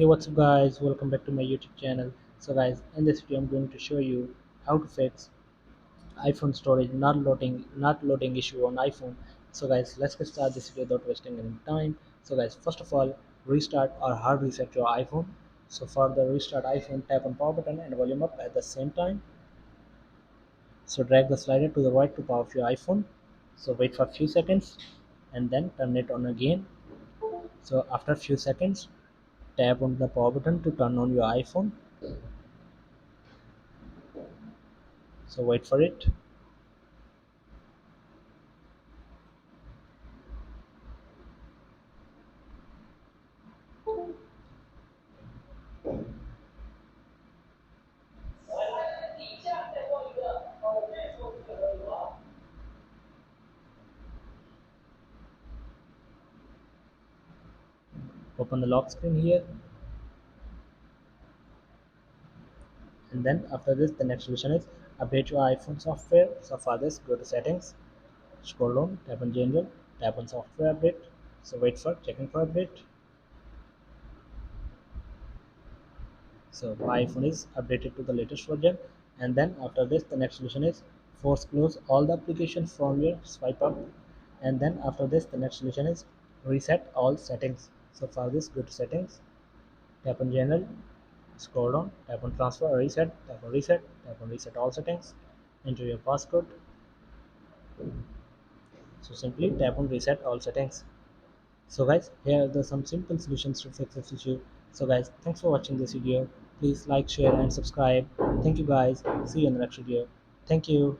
Hey, what's up guys, welcome back to my YouTube channel. So guys, in this video I'm going to show you how to fix iPhone storage not loading issue on iPhone. So guys, let's get started this video without wasting any time. So guys, first of all, restart or hard reset your iPhone. So for the restart iPhone, tap on power button and volume up at the same time. So drag the slider to the right to power off your iPhone. So wait for a few seconds and then turn it on again. So after a few seconds, tap on the power button to turn on your iPhone. So wait for it. Open the lock screen here, and then after this the next solution is update your iPhone software. So for this, go to settings, scroll down, tap on general, tap on software update. So wait for checking for update. So my iPhone is updated to the latest version, and then after this the next solution is force close all the applications from your swipe up, and then after this the next solution is reset all settings. So for this, go to settings, tap on general, scroll down, tap on transfer or reset, tap on reset all settings, enter your passcode. So simply tap on reset all settings. So guys, here are some simple solutions to fix this issue. So guys, thanks for watching this video. Please like, share and subscribe. Thank you guys. See you in the next video. Thank you.